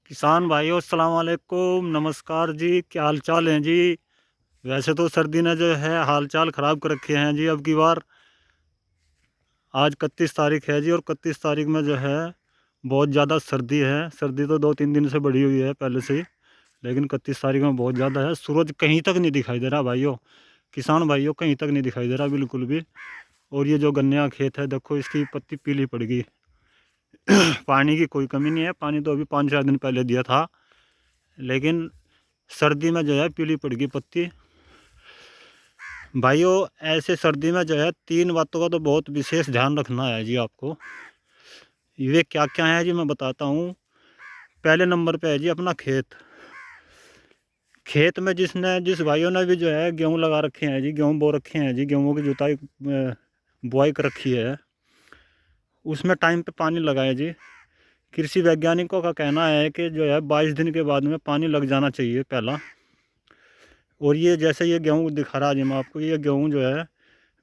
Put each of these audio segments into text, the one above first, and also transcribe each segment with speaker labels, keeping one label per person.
Speaker 1: किसान भाइयों अस्सलाम वालेकुम, नमस्कार जी। क्या हाल चाल हैं जी। वैसे तो सर्दी ने जो है हाल चाल ख़राब कर रखे हैं जी। अब की बार आज 31 तारीख है जी, और 31 तारीख में जो है बहुत ज़्यादा सर्दी है। सर्दी तो 2-3 दिन से बढ़ी हुई है पहले से ही, लेकिन 31 तारीख में बहुत ज़्यादा है। सूरज कहीं तक नहीं दिखाई दे रहा भाइयों, किसान भाइयों, कहीं तक नहीं दिखाई दे रहा बिल्कुल भी। और ये जो गन्ने का खेत है देखो, इसकी पत्ती पीली पड़ गई। पानी की कोई कमी नहीं है, पानी तो अभी 5-4 दिन पहले दिया था, लेकिन सर्दी में जो है पीली पड़ गई पत्ती। भाइयों ऐसे सर्दी में जो है 3 बातों का तो बहुत विशेष ध्यान रखना है जी आपको। ये क्या क्या है जी, मैं बताता हूँ। पहले नंबर पे है जी अपना खेत। खेत में जिस भाइयों ने भी जो है गेहूँ लगा रखे हैं जी, गेहूँ बो रखे हैं जी, गेहूँ की जुताई बुआई कर रखी है, उसमें टाइम पे पानी लगाए जी। कृषि वैज्ञानिकों का कहना है कि जो है 22 दिन के बाद में पानी लग जाना चाहिए पहला। और ये जैसे ये गेहूँ दिखा रहा जी मैं आपको, ये गेहूँ जो है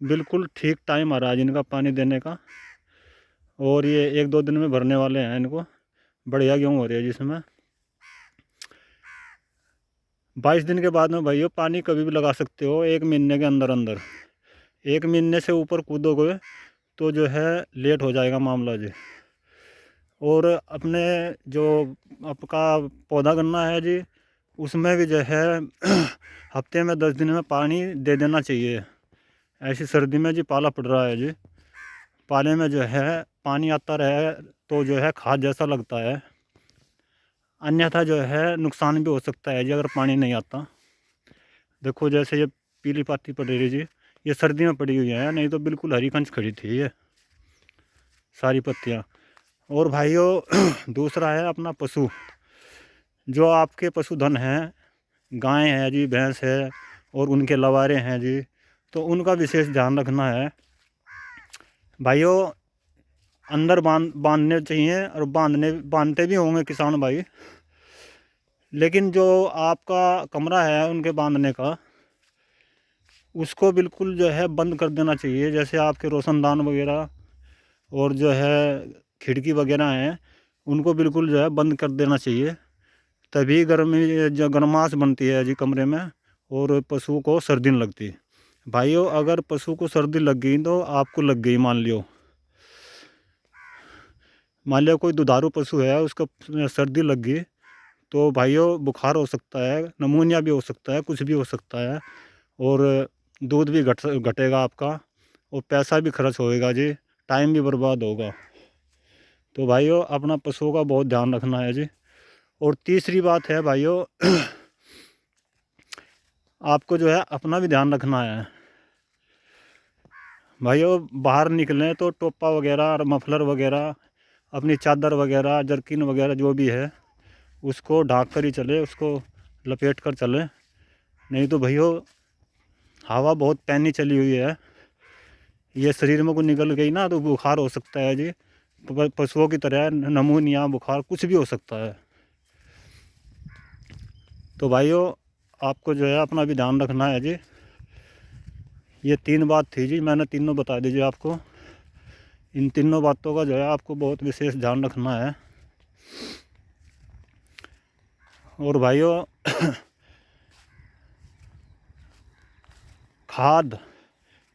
Speaker 1: बिल्कुल ठीक टाइम आ रहा है इनका पानी देने का, और ये 1-2 दिन में भरने वाले हैं इनको। बढ़िया गेहूँ हो रही है जिसमें 22 दिन के बाद में भाइयों पानी कभी भी लगा सकते हो, 1 महीने के अंदर अंदर। 1 महीने से ऊपर कूदोगे तो जो है लेट हो जाएगा मामला जी। और अपने जो आपका पौधा गन्ना है जी, उसमें भी जो है हफ्ते में 10 दिन में पानी दे देना चाहिए। ऐसी सर्दी में जी पाला पड़ रहा है जी, पाले में जो है पानी आता रहे तो जो है खाद जैसा लगता है, अन्यथा जो है नुकसान भी हो सकता है जी अगर पानी नहीं आता। देखो जैसे ये पीली पत्ती पड़ रही है जी, ये सर्दी में पड़ी हुई है, नहीं तो बिल्कुल हरी कंच खड़ी थी ये सारी पत्तियाँ। और भाइयों दूसरा है अपना पशु। जो आपके पशुधन हैं, गाय है जी, भैंस है, और उनके लवारे हैं जी, तो उनका विशेष ध्यान रखना है भाइयों। अंदर बांधने चाहिए, और बांधते भी होंगे किसान भाई, लेकिन जो आपका कमरा है उनके बांधने का, उसको बिल्कुल जो है बंद कर देना चाहिए। जैसे आपके रोशनदान वगैरह और जो है खिड़की वगैरह हैं, उनको बिल्कुल जो है बंद कर देना चाहिए। तभी गर्मी जो गर्माश बनती है जी कमरे में, और पशु को सर्दी नहीं लगती। भाइयों अगर पशु को सर्दी लग गई तो आपको लग गई, मान लियो कोई दुधारू पशु है, उसको सर्दी लग गई, तो भाइयों बुखार हो सकता है, नमूनिया भी हो सकता है, कुछ भी हो सकता है, और दूध भी घटेगा आपका, और पैसा भी खर्च होएगा जी, टाइम भी बर्बाद होगा। तो भाइयों अपना पशुओं का बहुत ध्यान रखना है जी। और तीसरी बात है भाइयों आपको जो है अपना भी ध्यान रखना है। भाइयों बाहर निकलें तो टोपा वगैरह और मफलर वगैरह, अपनी चादर वगैरह, जर्किन वगैरह जो भी है, उसको ढाँक कर ही चले, उसको लपेट कर चले। नहीं तो भैया हवा बहुत पैनी चली हुई है, ये शरीर में को निकल गई ना तो बुखार हो सकता है जी, पशुओं की तरह नमूनिया बुखार कुछ भी हो सकता है। तो भाइयों आपको जो है अपना भी ध्यान रखना है जी। ये 3 बात थी जी, मैंने तीनों बता दीजिए आपको। इन तीनों बातों का जो है आपको बहुत विशेष ध्यान रखना है। और भाइयों खाद,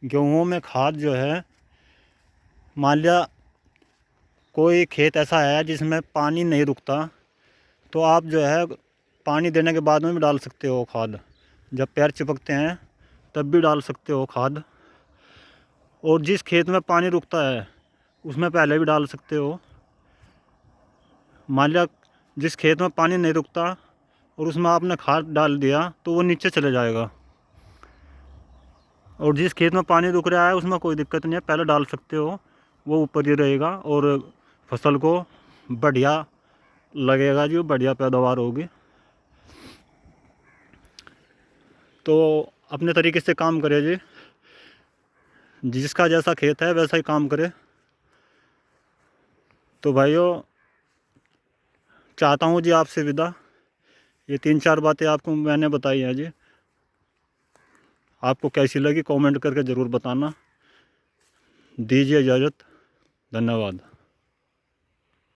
Speaker 1: गेहूँ में खाद जो है, मान लिया कोई खेत ऐसा है जिसमें पानी नहीं रुकता, तो आप जो है पानी देने के बाद में भी डाल सकते हो खाद। जब पैर चिपकते हैं तब भी डाल सकते हो खाद। और जिस खेत में पानी रुकता है उसमें पहले भी डाल सकते हो। मान लिया जिस खेत में पानी नहीं रुकता और उसमें आपने खाद डाल दिया तो वो नीचे चले जाएगा, और जिस खेत में पानी रुक रहा है उसमें कोई दिक्कत नहीं है, पहले डाल सकते हो, वो ऊपर ही रहेगा और फसल को बढ़िया लगेगा जी, बढ़िया पैदावार होगी। तो अपने तरीके से काम करे जी, जिसका जैसा खेत है वैसा ही काम करे। तो भाइयों चाहता हूँ जी आपसे विदा। ये 3-4 बातें आपको मैंने बताई हैं जी, आपको कैसी लगी कमेंट करके ज़रूर बताना। दीजिए इजाज़त, धन्यवाद।